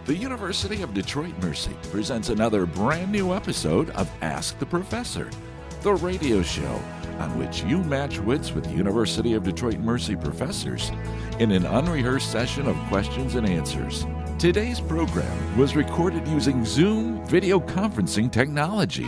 The University of Detroit Mercy presents another brand new episode of Ask the Professor, the radio show on which you match wits with University of Detroit Mercy professors in an unrehearsed session of questions and answers. Today's program was recorded using Zoom video conferencing technology.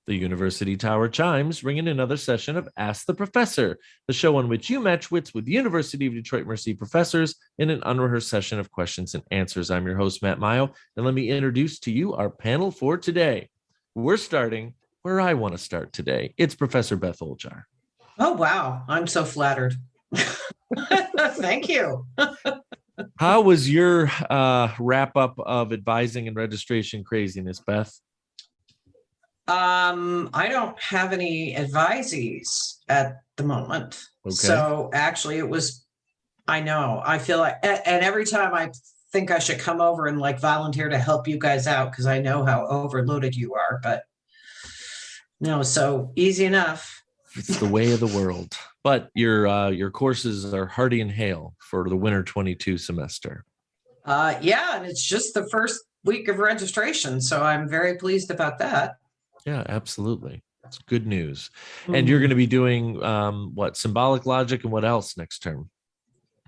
The University Tower chimes ring in another session of Ask the Professor, the show on which you match wits with University of Detroit Mercy professors in an unrehearsed session of questions and answers. I'm your host, Matt Mayo, and let me introduce to you our panel for today. We're starting where I want to start today. It's Professor Beth Oljar. Oh, wow. I'm so flattered. Thank you. How was your wrap-up of advising and registration craziness, Beth? I don't have any advisees at the moment. Okay. So actually I feel like, and every time I think I should come over and volunteer to help you guys out because I know how overloaded you are, but no, so easy enough. It's the way of the world. But your courses are hearty and hail for the winter 22 semester. Yeah, and it's just the first week of registration, so I'm very pleased about that. Yeah, absolutely. It's good news. And you're going to be doing symbolic logic and what else next term?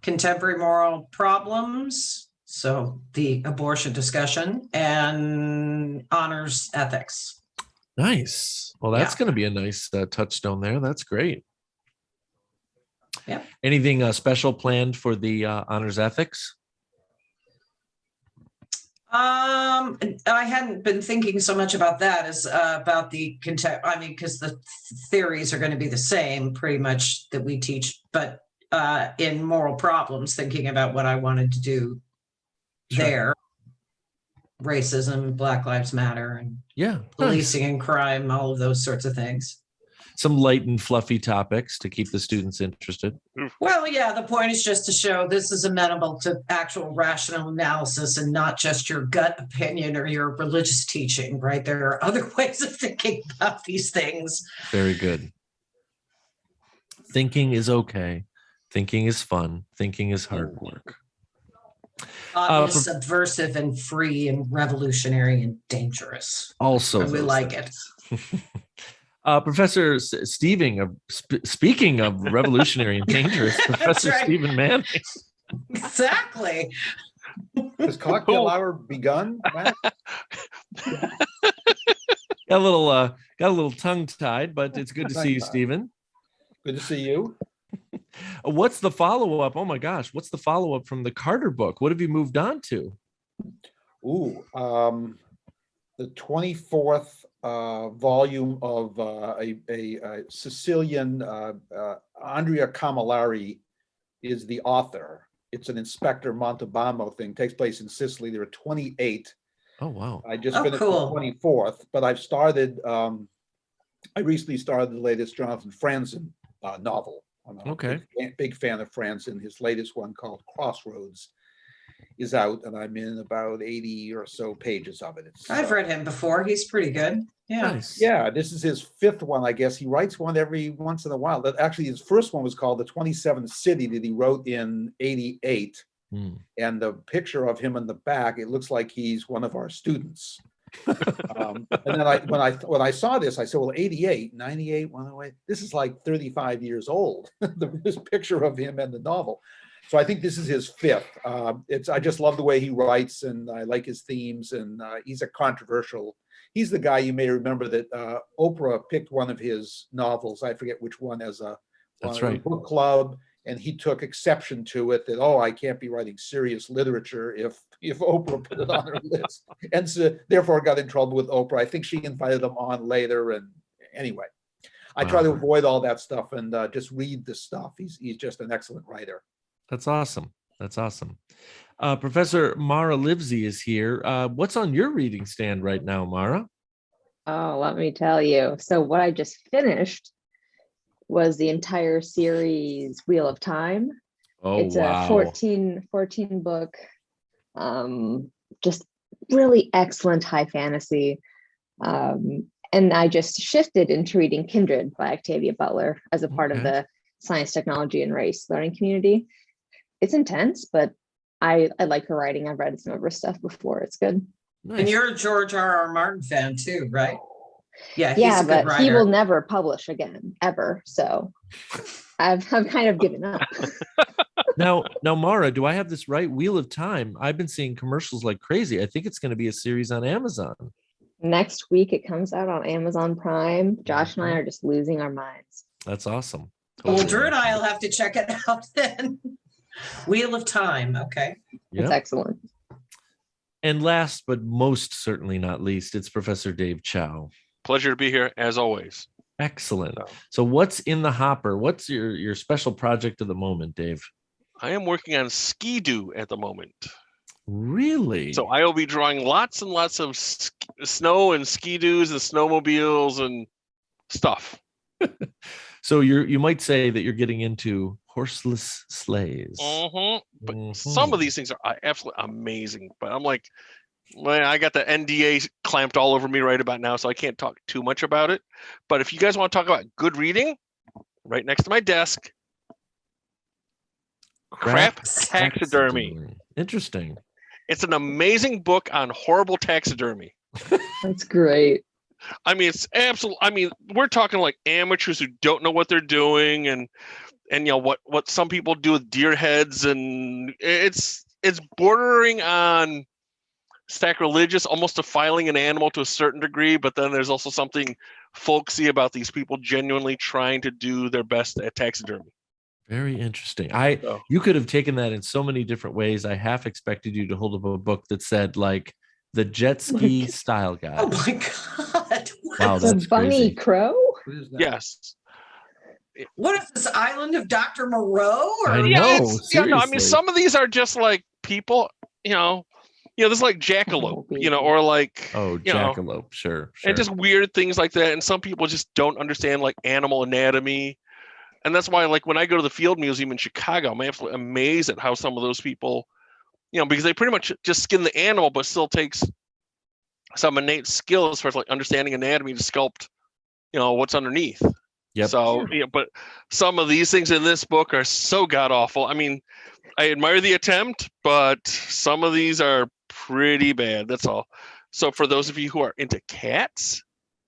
Contemporary moral problems, so the abortion discussion, and honors ethics. Nice. Well, that's going to be a nice touchstone there. That's great. Yeah. Anything special planned for the honors ethics? I hadn't been thinking so much about that as about the because the theories are going to be the same pretty much that we teach, but in moral problems, thinking about what I wanted to do there, racism, Black Lives Matter, and policing and crime, all of those sorts of things. Some light and fluffy topics to keep the students interested. Well, yeah, the point is just to show this is amenable to actual rational analysis and not just your gut opinion or your religious teaching, right? There are other ways of thinking about these things. Very good. Thinking is okay. Thinking is fun. Thinking is hard work. It's subversive and free and revolutionary and dangerous. Also, and we like it. Professor speaking of revolutionary and dangerous, Professor right. Stephen Manning. Exactly. Has cocktail hour begun? Got a little tongue tied, but it's good to see you, Stephen. Good to see you. What's the follow-up? Oh my gosh, what's the follow-up from the Carter book? What have you moved on to? The 24th volume of a Sicilian, Andrea Camilleri is the author. It's an Inspector Montalbano thing. Takes place in Sicily. There are 28. Oh, wow. I just finished the 24th, but I've started, I recently started the latest Jonathan Franzen novel. I'm a big fan of Franzen. His latest one called Crossroads is out, and I'm in about 80 or so pages of it. I've read him before. He's pretty good. Yeah. Nice. Yeah, this is his fifth one, I guess. He writes one every once in a while. Actually, his first one was called The 27th City that he wrote in 88. And the picture of him in the back, it looks like he's one of our students. And then when I saw this, I said, well, 88, 98, 108, this is like 35 years old. This picture of him and the novel. So I think this is his fifth. I just love the way he writes, and I like his themes, and he's he's the guy you may remember that Oprah picked one of his novels, I forget which one, as a book club, and he took exception to it that, I can't be writing serious literature if Oprah put it on her list. And so therefore got in trouble with Oprah. I think she invited him on later, and anyway. I try to avoid all that stuff and just read the stuff. He's just an excellent writer. That's awesome. Professor Mara Livesey is here. What's on your reading stand right now, Mara? Oh, let me tell you. So what I just finished was the entire series Wheel of Time. It's a 14 book, just really excellent high fantasy. And I just shifted into reading Kindred by Octavia Butler as a part of the science, technology, and race learning community. It's intense, but I like her writing. I've read some of her stuff before. It's good. Nice. And you're a George R.R. Martin fan too, right? Yeah, he's Yeah, a good but writer. he will never publish again, ever. So I've kind of given up. Now, Mara, do I have this right? Wheel of Time. I've been seeing commercials like crazy. I think it's going to be a series on Amazon. Next week it comes out on Amazon Prime. Josh and I are just losing our minds. That's awesome. Well, Totally Drew and awesome. I'll have to check it out then. Wheel of Time. Okay. Yep. It's excellent. And last but most certainly not least, it's Professor Dave Chow. Pleasure to be here as always. Excellent. So what's in the hopper? What's your special project of the moment, Dave? I am working on Ski-Doo at the moment. Really? So I will be drawing lots and lots of snow and Ski-Doos and snowmobiles and stuff. So you might say that you're getting into horseless sleighs. But some of these things are absolutely amazing. But I'm like, well, I got the NDA clamped all over me right about now, so I can't talk too much about it. But if you guys want to talk about good reading, right next to my desk, Crap Taxidermy. Interesting. It's an amazing book on horrible taxidermy. That's great. I mean, it's absolute. I mean, we're talking like amateurs who don't know what they're doing, and you know what some people do with deer heads, and it's bordering on sacrilegious, almost defiling an animal to a certain degree. But then there's also something folksy about these people genuinely trying to do their best at taxidermy. Very interesting. You could have taken that in so many different ways. I half expected you to hold up a book that said like the jet ski style guide. Oh my God. Wow, It's a that's bunny crazy. crow? Yes. What is this island of Dr. Moreau? I Or know. No, I mean, seriously. some of these are just like people, this is like jackalope, or like, jackalope, sure. and just weird things like that. And some people just don't understand like animal anatomy. And that's why, like, when I go to the Field Museum in Chicago, I'm absolutely amazed at how some of those people, because they pretty much just skin the animal, but still takes some innate skill as far as like understanding anatomy to sculpt, what's underneath. Yep. So, but some of these things in this book are so god awful. I mean, I admire the attempt, but some of these are pretty bad. That's all. So for those of you who are into cats,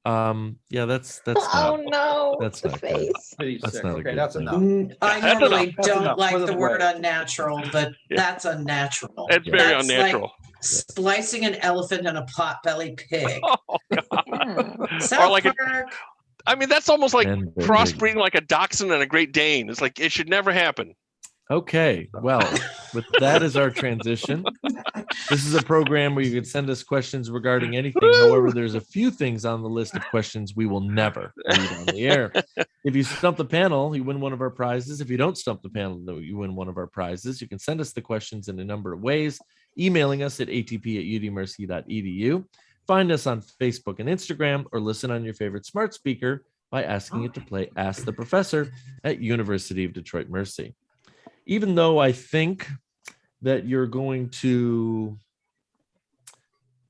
that's Oh not, no, that's the not good. face. That's Sick. not a Okay, good that's thing. enough. I That's normally enough. That's don't enough. like Put it the word away. unnatural, but Yeah. that's unnatural. it's very That's unnatural. Like splicing an elephant and a pot-bellied pig. Yeah. South like Park. I mean, that's almost like And big. crossbreeding like a dachshund and a Great Dane. It's like, it should never happen. Okay, well, with that as our transition, this is a program where you can send us questions regarding anything. However, there's a few things on the list of questions we will never read on the air. If you stump the panel, you win one of our prizes. If you don't stump the panel, you win one of our prizes. You can send us the questions in a number of ways, emailing us at atp@udmercy.edu. Find us on Facebook and Instagram, or listen on your favorite smart speaker by asking it to play Ask the Professor at University of Detroit Mercy. Even though I think that you're going to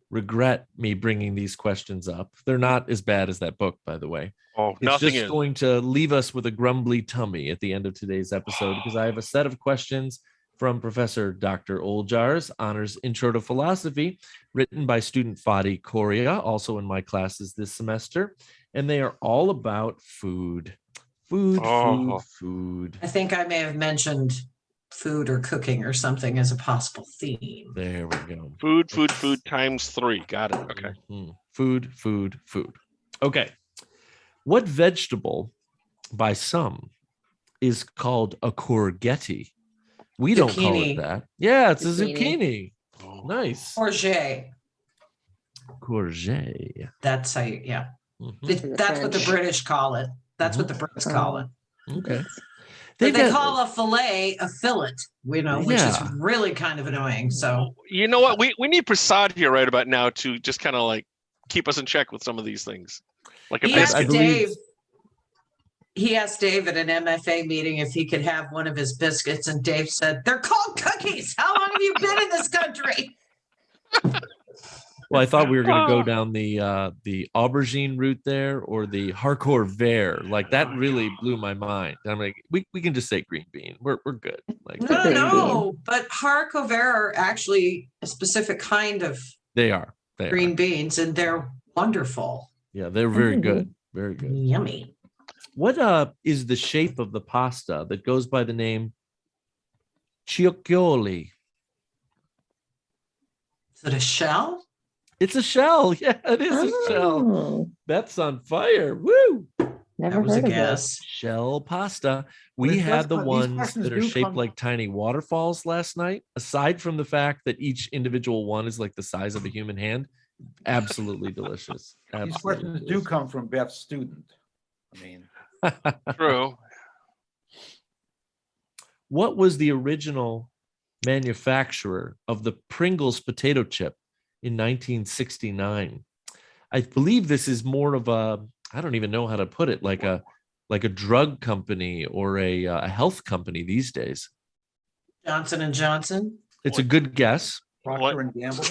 regret me bringing these questions up, they're not as bad as that book, by the way. Oh, It's nothing just is. going to leave us with a grumbly tummy at the end of today's episode, because I have a set of questions from Professor Dr. Oljar's Honors Intro to Philosophy, written by student Fadi Korea, also in my classes this semester, and they are all about food. Food. I think I may have mentioned food or cooking or something as a possible theme. There we go. Food times 3. Got it. Okay. Mhm. Food. Okay. What vegetable by some is called a courgette? We don't call it Zucchini. that. Yeah, it's a Zucchini. zucchini. Nice. Courgette. Courgette. That's how you, yeah. Mhm. That's what the French. British call it. That's what the Brits call it. Okay. But they got- call a fillet a fillet, which Yeah. is really kind of annoying. So You know what? We need Prasad here right about now to just kind of like keep us in check with some of these things. Like a he biscuit. asked Dave. He asked Dave at an MFA meeting if he could have one of his biscuits, and Dave said, "They're called cookies. How long have you been in this country?" Well, I thought we were going to go down the aubergine route there, or the hardcore vert. Like that really blew my mind. I'm like, we can just say green bean. We're good. Like No, but haricot vert are actually a specific kind of they are green beans, and they're wonderful. Yeah, they're very good. Very good. Yummy. What is the shape of the pasta that goes by the name ciocchioli? Is it a shell? It's a shell. Yeah, it is a shell. That's on fire. Woo! Never That was a heard of guess. Shell pasta. We had the ones that are shaped like tiny waterfalls last night. Aside from the fact that each individual one is like the size of a human hand, absolutely delicious. These questions do come from Beth's student. I mean, True. What was the original manufacturer of the Pringles potato chip in 1969? I believe this is more of a, I don't even know how to put it, like a drug company or a health company these days. Johnson & Johnson. It's a good guess. Procter and Gamble.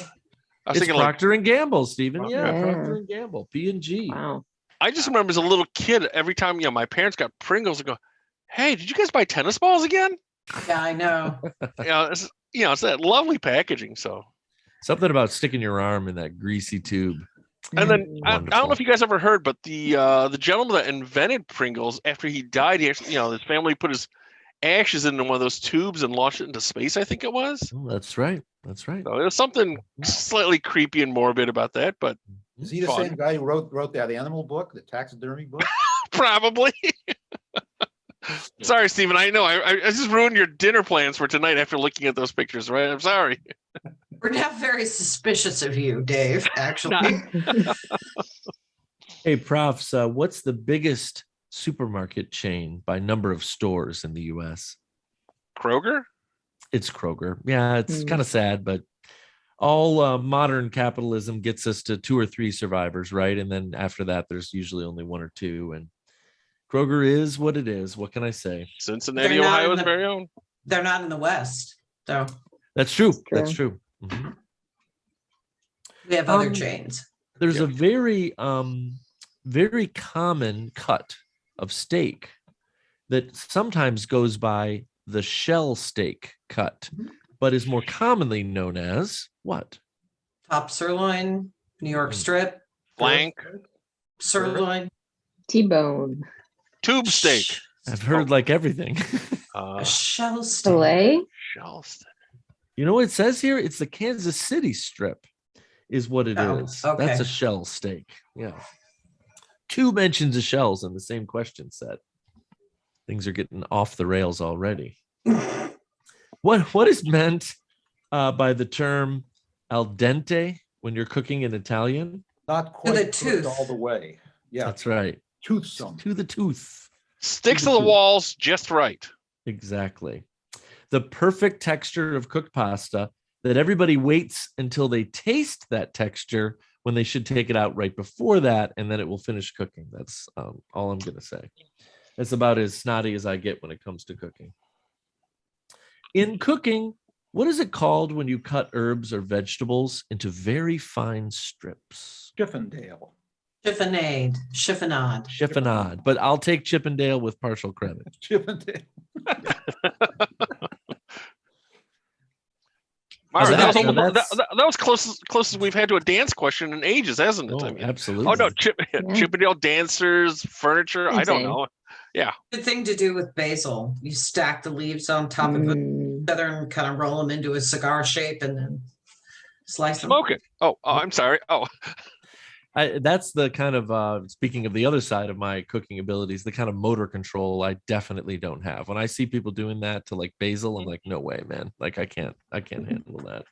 It's Procter and Gamble, Stephen. Yeah, Yeah. Procter and Gamble, P&G. Wow. I just remember as a little kid, every time my parents got Pringles, I go, "Hey, did you guys buy tennis balls again?" Yeah, I know. It's that lovely packaging. So Something about sticking your arm in that greasy tube. And then I don't know if you guys ever heard, but the gentleman that invented Pringles, after he died, he actually, his family put his ashes into one of those tubes and launched it into space. I think it was. Oh, that's right. That's right. So there's something slightly creepy and morbid about that, but Is he the fun. same guy who wrote that animal book, the taxidermy book? Probably. Sorry, Stephen. I know I just ruined your dinner plans for tonight after looking at those pictures. Right? I'm sorry. We're not very suspicious of you, Dave, actually. Hey, profs, what's the biggest supermarket chain by number of stores in the U.S.? Kroger? It's Kroger. Yeah, it's kind of sad, but all modern capitalism gets us to 2 or 3 survivors, right? And then after that, there's usually only 1 or 2. And Kroger is what it is. What can I say? Cincinnati, Ohio's very own. They're not in the West, so. That's true. That's true. Mm-hmm. We have other chains. There's a very, very common cut of steak that sometimes goes by the shell steak cut, but is more commonly known as what? Top sirloin, New York strip, Flank, sirloin, T-bone, tube steak. I've heard like everything. a shell steak. filet. Shell steak. You know what it says here? It's the Kansas City strip is what it Oh, is. okay. That's a shell steak. Yeah. 2 mentions of shells in the same question set. Things are getting off the rails already. What is meant by the term al dente when you're cooking in Italian? Not the quite tooth. cooked all the way. Yeah, That's right. toothsome. To the tooth. Sticks to the walls just right. Exactly. The perfect texture of cooked pasta that everybody waits until they taste that texture when they should take it out right before that, and then it will finish cooking. That's all I'm going to say. That's about as snotty as I get when it comes to cooking. In cooking, what is it called when you cut herbs or vegetables into very fine strips? Chippendale. Chiffonade. But I'll take Chippendale with partial credit. Chippendale. Myron, that- that was closest we've had to a dance question in ages, hasn't it? Oh, I mean, absolutely. oh no, Chippendale dancers, furniture. I don't know. Yeah. Good thing to do with basil. You stack the leaves on top of each other and kind of roll them into a cigar shape and then slice them. Smoke it. Oh, I'm sorry. Oh, That's the kind of speaking of the other side of my cooking abilities, the kind of motor control I definitely don't have. When I see people doing that to like basil, I'm like, no way, man. Like I can't handle that.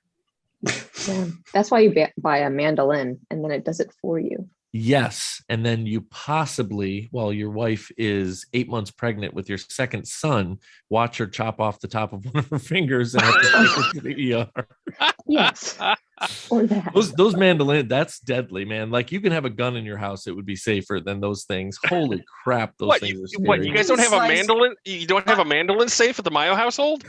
Yeah. That's why you buy a mandolin and then it does it for you. Yes. And then you possibly, while your wife is 8 months pregnant with your second son, watch her chop off the top of one of her fingers and have to take her to the ER. Yes. Or that. Those mandolin, that's deadly, man. Like you can have a gun in your house, it would be safer than those things. Holy crap, those things are scary. What? You guys don't have a mandolin? You don't have a mandolin safe at the Mayo household?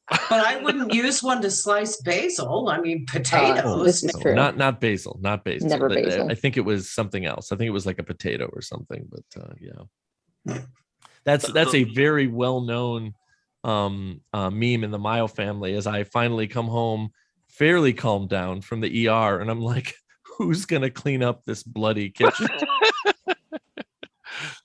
But I wouldn't use one to slice basil. I mean, potatoes. This is true. Not basil, not basil. Never basil. I think it was something else. I think it was like a potato or something. But yeah, that's a very well known meme in the Mayo family. As I finally come home, fairly calmed down from the ER, and I'm like, who's gonna clean up this bloody kitchen?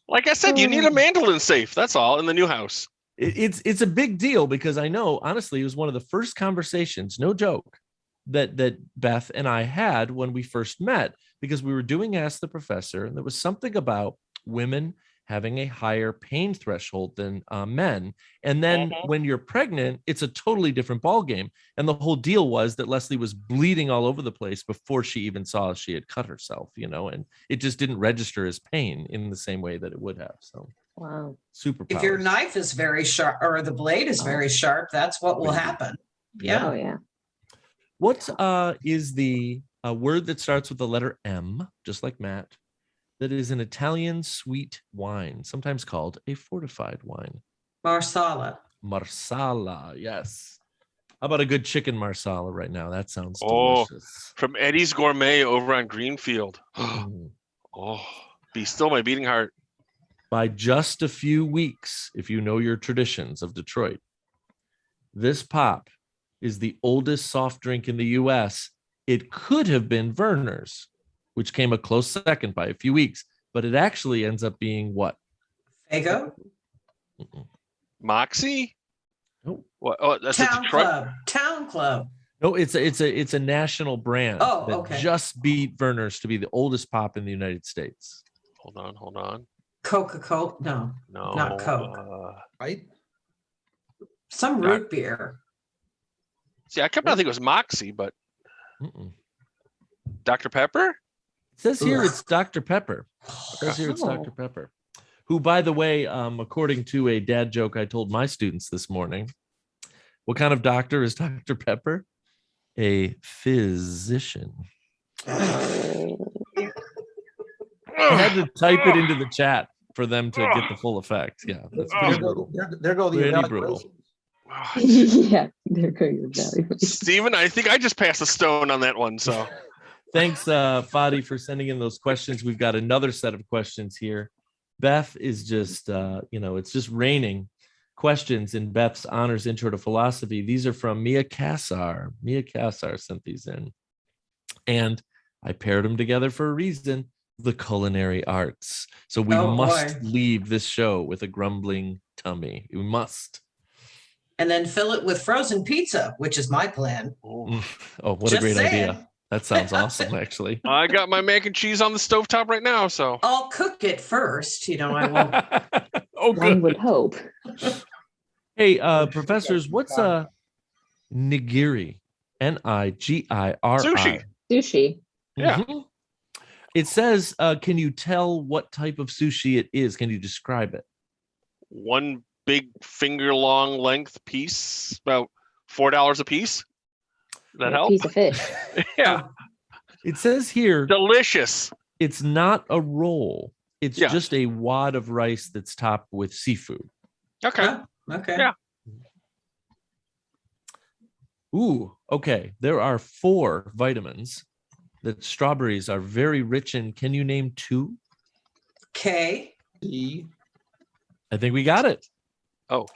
Like I said, you need a mandolin safe. That's all in the new house. It's a big deal because I know, honestly, it was one of the first conversations, no joke, that Beth and I had when we first met, because we were doing Ask the Professor, and there was something about women having a higher pain threshold than men. And then when you're pregnant, it's a totally different ballgame. And the whole deal was that Leslie was bleeding all over the place before she even saw she had cut herself, and it just didn't register as pain in the same way that it would have. So wow. Super. If your knife is very sharp or the blade is very sharp, that's what will happen. Yeah. Oh yeah. What is the word that starts with the letter M, just like Matt, that is an Italian sweet wine, sometimes called a fortified wine? Marsala. Marsala, yes. How about a good chicken marsala right now? That sounds delicious. From Eddie's Gourmet over on Greenfield. Be still my beating heart. By just a few weeks, if you know your traditions of Detroit, this pop is the oldest soft drink in the U.S. It could have been Werner's, which came a close second by a few weeks, but it actually ends up being what? Fago? Moxie? Nope. What? Oh, that's Town a Detroit Club. Town Club. No, it's a national brand that just beat Werner's to be the oldest pop in the United States. Hold on. Coca-Cola? No, not Coke. Right? Some root beer. See, I kept on thinking it was Moxie, but Dr. Pepper? It says here it's Dr. Pepper. It says here it's Dr. Pepper. Who, by the way, according to a dad joke I told my students this morning, what kind of doctor is Dr. Pepper? A physician. I had to type it into the chat for them to get the full effect. Yeah, that's pretty brutal. There go the pretty brutal. Yeah, there go your evaluations. Steven, I think I just passed a stone on that one. So thanks, Fadi, for sending in those questions. We've got another set of questions here. Beth is just, it's just raining questions in Beth's Honors Intro to Philosophy. These are from Mia Kassar. Mia Kassar sent these in. And I paired them together for a reason. The culinary arts. So we must leave this show with a grumbling tummy. We must. And then fill it with frozen pizza, which is my plan. Oh, what a great idea. That sounds awesome, actually. I got my mac and cheese on the stovetop right now, so. I'll cook it first. I won't. One would hope. Hey, professors, what's a nigiri? Nigiri. Sushi. Yeah. Mm-hmm. It says, can you tell what type of sushi it is? Can you describe it? One big finger long length piece, about $4 a piece. That help? Piece of fish. Yeah. It says here. Delicious. It's not a roll. It's just a wad of rice that's topped with seafood. Okay. Okay. Yeah. Ooh, okay. There are 4 vitamins that strawberries are very rich in. Can you name 2? K. E. I think we got it. Oh.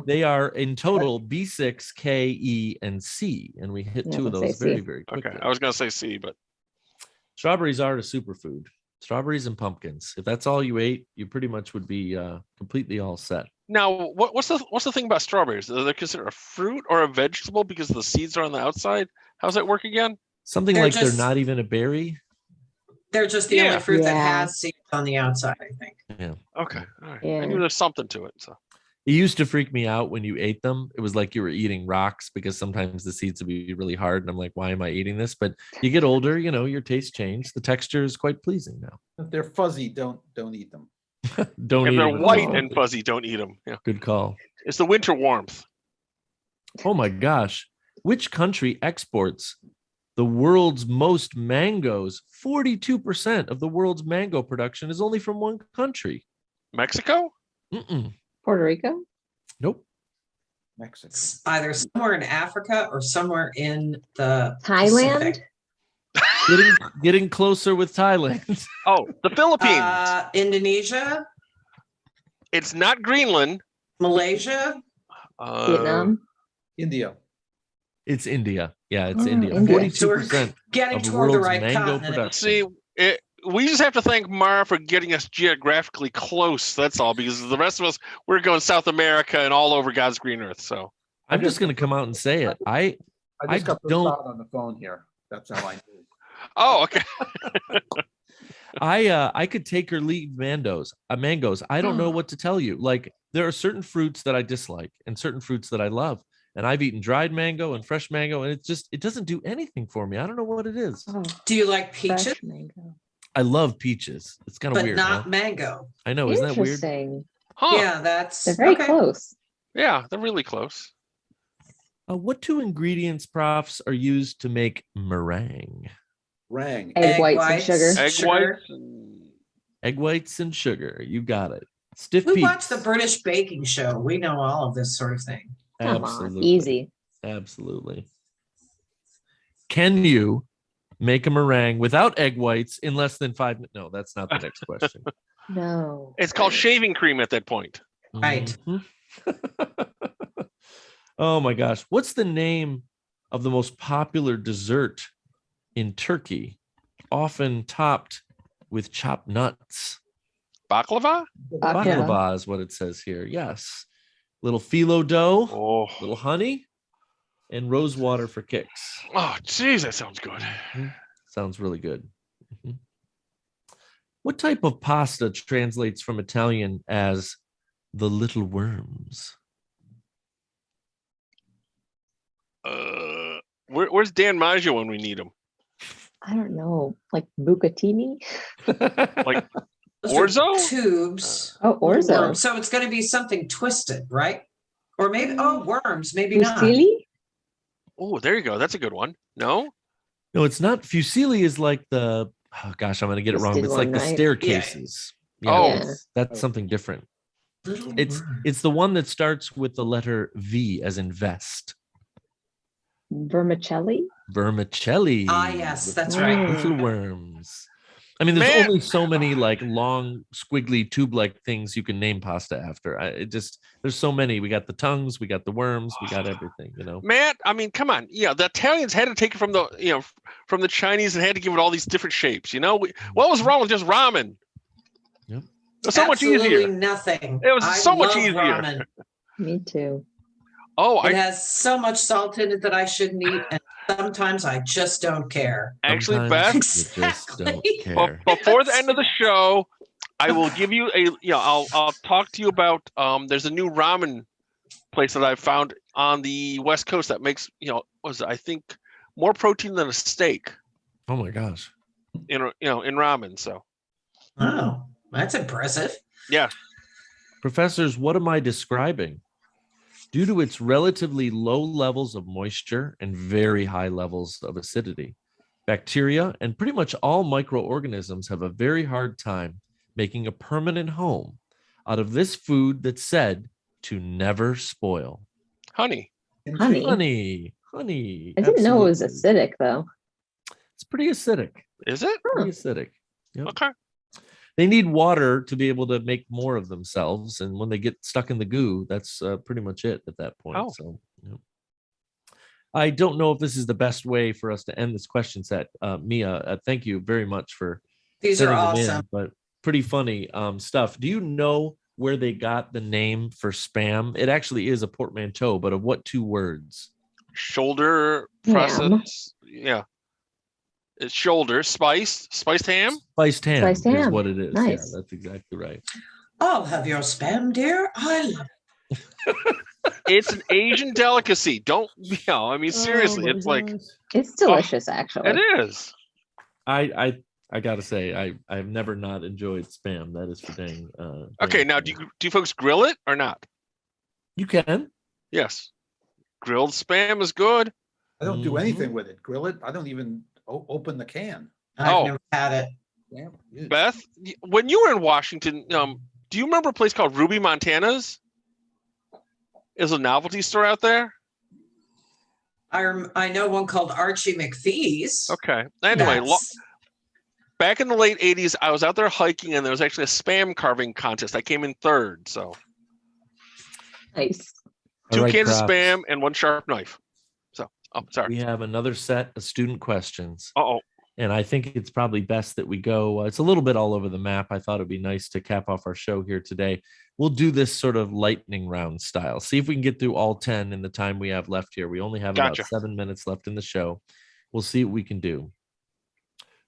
They are in total B6, K, E, and C. And we hit 2 of those very, very quickly. Okay. I was going to say C, but. Strawberries are a superfood. Strawberries and pumpkins. If that's all you ate, you pretty much would be completely all set. Now, what's the thing about strawberries? Are they considered a fruit or a vegetable because the seeds are on the outside? How's that work again? Something like they're not even a berry. They're just the only fruit that has seeds on the outside, I think. Yeah. Okay. All right. Yeah. I knew there's something to it. So. It used to freak me out when you ate them. It was like you were eating rocks because sometimes the seeds would be really hard. And I'm like, why am I eating this? But you get older, your taste change. The texture is quite pleasing now. If they're fuzzy, don't eat them. Don't if eat they're them white and fuzzy, don't eat them. Yeah. Good call. It's the winter warmth. Oh my gosh. Which country exports the world's most mangoes? 42% of the world's mango production is only from one country. Mexico? Mm-mm. Puerto Rico? Nope. Mexico. It's either somewhere in Africa or somewhere in the Thailand? Pacific. Getting closer with Thailand. Oh, the Philippines. Indonesia, It's not Greenland. Malaysia, Vietnam? India. It's India. Yeah, it's Oh, India. India. 42% getting of the toward the world's right mango continent. production. See, we just have to thank Mara for getting us geographically close. That's all, because the rest of us, we're going South America and all over God's green earth. So I'm just going to come out and say it. I just got don't- on the phone here. That's how I knew. oh, okay. I could take or leave mangoes. I don't know what to tell you. Like, there are certain fruits that I dislike and certain fruits that I love. And I've eaten dried mango and fresh mango, and it doesn't do anything for me. I don't know what it is. Oh, Do you like peaches? fresh mango. I love peaches. It's kind of But weird. not huh? mango. I know, isn't that weird? Interesting. Huh. Yeah, that's They're very okay. close. Yeah, they're really close. What two ingredients, profs, are used to make meringue? Rang. Egg whites and sugar. Egg sugar. whites. And... Egg whites and sugar. You got it. Stiff We peaks. watch the British baking show. We know all of this sort of thing. Come Absolutely. on, easy. Absolutely. Can you make a meringue without egg whites in less than 5 minutes? No, that's not the next question. No. It's called shaving cream at that point. Right. Mhm. Oh my gosh. What's the name of the most popular dessert in Turkey, often topped with chopped nuts? Baklava? Baklava is what it says here. Yes. Little phyllo dough, Oh, little honey, and rose water for kicks. oh, geez, that sounds good. Sounds really good. Mhm. What type of pasta translates from Italian as the little worms? Where's Dan Maggio when we need him? I don't know. Like bucatini? Like Those are orzo? tubes. Oh, orzo. Worms. So it's going to be something twisted, right? Or maybe worms, maybe not. Fusilli? Oh, there you go. That's a good one. No? No, it's not. Fusilli is like the, oh gosh, I'm going to get it wrong. Twisted It's like one, the right? staircases. Oh. That's something different. Little It's worms. the one that starts with the letter V as in vest. Vermicelli? Vermicelli. Ah, yes, that's Oh. right. Little worms. I mean, there's Man. only so many like long, squiggly, tube-like things you can name pasta after. There's so many. We got the tongues, we got the worms, we got everything. Matt, I mean, come on. Yeah, the Italians had to take it from the Chinese and had to give it all these different shapes. What was wrong with just ramen? Yep. It was so much Absolutely easier. nothing. It was I so much love easier. ramen. Me too. Oh, It I has so much salt in it that I shouldn't eat, and sometimes I just don't care. actually, Sometimes Beth, you just don't Exactly. care. before the end of the show, I will give you I'll talk to you about there's a new ramen place that I found on the West Coast that makes I think more protein than a steak Oh my gosh. in ramen. So Oh, that's impressive. yeah, Professors, what am I describing? Due to its relatively low levels of moisture and very high levels of acidity, bacteria and pretty much all microorganisms have a very hard time making a permanent home out of this food that's said to never spoil. honey. Honey. Honey. I didn't know it was absolutely. acidic though. It's pretty acidic. Is it? Pretty acidic. Yep. Okay. They need water to be able to make more of themselves, and when they get stuck in the goo, that's pretty much it at that point. Oh. So, I don't know if this is the best way for us to end this question set. Mia, thank you very much for These are sending them awesome. in, but pretty funny stuff. Do you know where they got the name for spam? It actually is a portmanteau, but of what two words? Shoulder Ham. process. Yeah. It's shoulder spiced ham. Spiced ham Spiced is ham. what it is. Nice. Yeah, that's exactly right. I'll have your spam, dear. I love It's an Asian delicacy. Don't I mean seriously, Oh my it's like gosh. It's delicious, actually. it is. I gotta say, I've never not enjoyed spam. That is for dang. Okay, dang now sure. do you folks grill it or not? You can. Yes. Grilled spam is good. I don't do Mhm. anything with it. Grill it. I don't even open the can. I've Oh. never had it. Damn. Ew. Beth, when you were in Washington, do you remember a place called Ruby Montana's? is a novelty store out there? I know one called Archie McPhee's. Okay. Anyway, That's- back in the late 80s, I was out there hiking and there was actually a spam carving contest. I came in third. So Nice. All two right, cans of Crops. spam and one sharp knife. So, sorry. We have another set of student questions. Uh-oh. And I think it's probably best that we go. It's a little bit all over the map. I thought it'd be nice to cap off our show here today. We'll do this sort of lightning round style. See if we can get through all 10 in the time we have left here. We only have Gotcha. about 7 minutes left in the show. We'll see what we can do.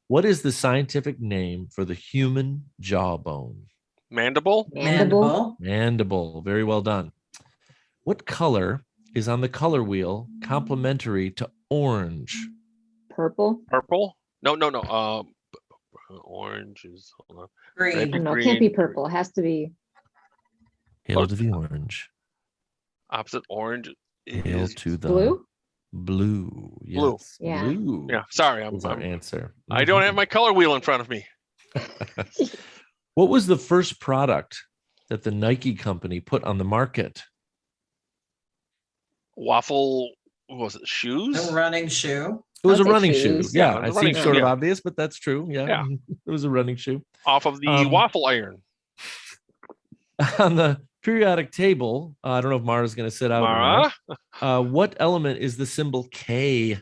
What is the scientific name for the human jawbone? Mandible? Mandible. Mandible. Very well done. What color is on the color wheel complementary to orange? Purple. Purple? No. Orange is, hold on. Green. No, it Green. can't be purple. It has to be. Hail to the orange. Opposite orange Hail is to the Blue? Blue. Blue. Yes. Yeah. Blue. Yeah, sorry. Is our answer. I don't have my color wheel in front of me. What was the first product that the Nike company put on the market? Waffle, what was it, shoes? A running shoe. It was I'll a say running shoe. shoes. Yeah, Yeah, it was it a running seems shoe, sort of yeah. obvious, but that's true. Yeah, Yeah. it was a running shoe. Off of the waffle iron. On the periodic table, I don't know if Mara's going to sit out. Mara? Or not. What element is the symbol K?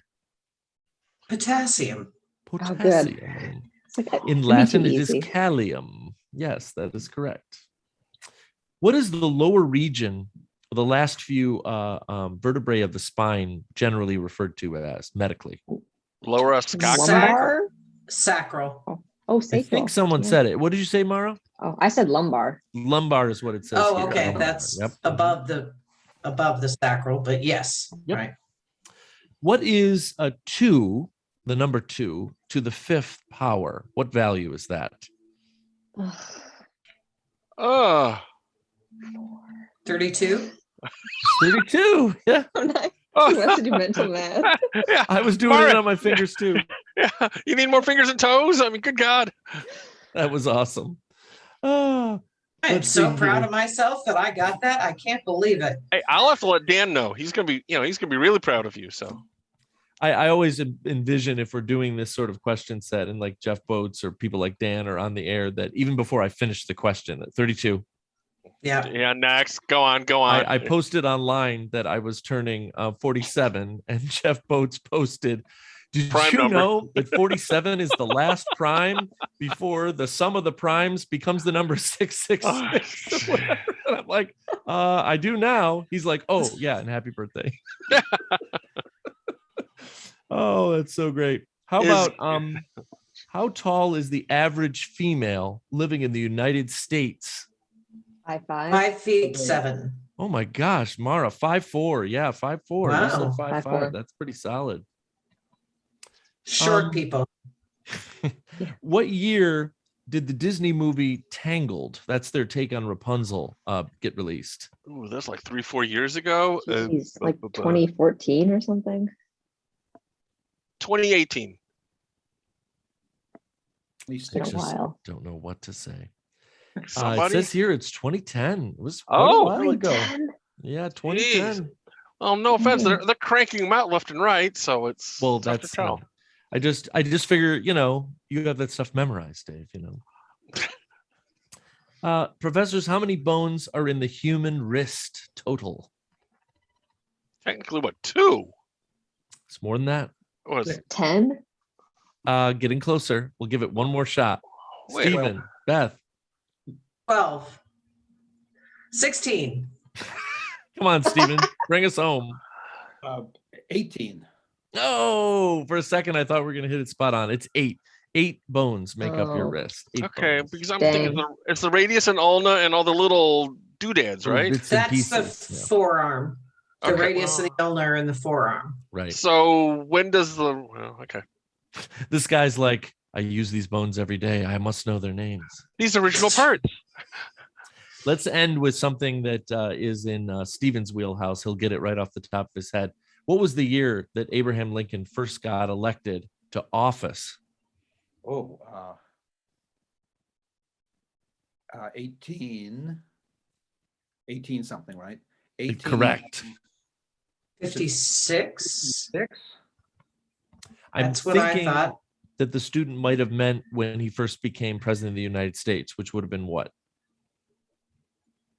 Potassium. good. Potassium. It's like that In should be Latin, too it is easy. calcium. Yes, that is correct. What is the lower region, the last few vertebrae of the spine, generally referred to as medically? Lower esophagus. Lumbar. Sacral. Oh, I sacral. think someone Yeah. said it. What did you say, Mara? Oh, I said lumbar. Lumbar is what it says. Oh, here. okay. Lumbar. That's Yep. above the sacral, but yes. Yep. Right. What is a 2, the number 2, to the 5th power? What value is that? Oh, 32. 32. Yeah, Oh, nice. Oh. He wants to do mental math. yeah. I was doing Mara. it on my fingers too. Yeah. You need more fingers and toes? I mean, good God. That was awesome. Oh, I am let's so see proud here. of myself that I got that. I can't believe it. Hey, I'll have to let Dan know. He's gonna be really proud of you. So I always envision if we're doing this sort of question set and like Jeff Boats or people like Dan are on the air, that even before I finish the question at 32, Yeah. yeah, next. Go on. I posted online that I was turning 47, and Jeff Boats posted, did Prime you number. know that 47 is the last prime before the sum of the primes becomes the number 666? or whatever? And I'm like, I do now. He's like, oh yeah, and happy birthday. Oh, that's so great. How about how tall is the average female living in the United States? 5'5". 5'7". Oh my gosh, Mara, 5'4". Yeah, 5'4". You said Wow. 5'5". 5'4". That's pretty solid. Short people. What year did the Disney movie Tangled, that's their take on Rapunzel, get released? Ooh, that's like 3-4 years ago. He's like 2014 or something. 2018. It's been a while. Don't know what to say. It Somebody. says here it's 2010. It was quite Oh. a while ago. 2010. Yeah, 2010. Well, no offense, Mm. they're cranking them out left and right, so it's Well, tough to that's tell. I just figure, you have that stuff memorized, Dave, Professors, how many bones are in the human wrist total? Technically, what, 2? It's more than that. What is it? 10. Getting closer. We'll give it one more shot. Wait, Stephen, Beth, 12. 16. come on, Stephen, bring us home. 18. No, for a second I thought we were gonna hit it spot on. It's 8. 8 bones make up your Oh. wrist. 8 Okay, bones. because I'm Dang. thinking it's the radius and ulna and all the little doodads, Little right? bits and That's the pieces. Yeah, forearm. The Okay. radius of the ulnar and the forearm. right. So when does okay. This guy's like, I use these bones every day. I must know their names. These original parts. Let's end with something that is in Stephen's wheelhouse. He'll get it right off the top of his head. What was the year that Abraham Lincoln first got elected to office? 18 something, right? Correct. 56. I'm That's what I thinking thought. that the student might have meant when he first became president of the United States, which would have been what?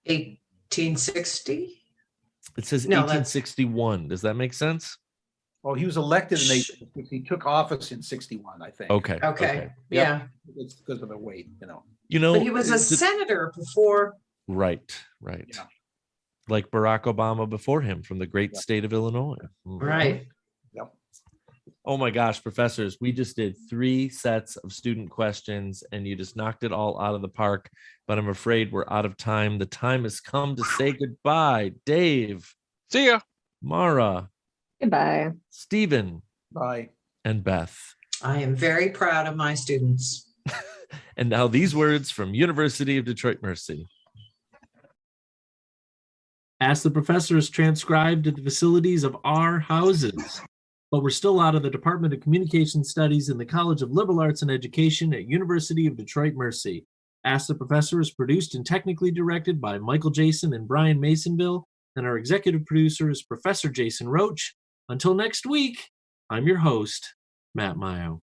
1860. It says No, that's- 1861. Does that make sense? Well, he was elected in 1860. He took office in 61, I think. Okay. Yeah. It's because of the weight, But he was a senator before. Right. Yeah. Like Barack Obama before him from the great state of Illinois. Right. Yep. Oh my gosh, professors, we just did 3 sets of student questions and you just knocked it all out of the park. But I'm afraid we're out of time. The time has come to say goodbye. Dave. See ya. Mara. Goodbye. Stephen. Bye. And Beth. I am very proud of my students. And now these words from University of Detroit Mercy. Ask the Professor is transcribed at the facilities of our houses, but we're still out of the Department of Communication Studies in the College of Liberal Arts and Education at University of Detroit Mercy. Ask the Professor is produced and technically directed by Michael Jason and Brian Masonville, and our executive producer is Professor Jason Roach. Until next week, I'm your host, Matt Mayo.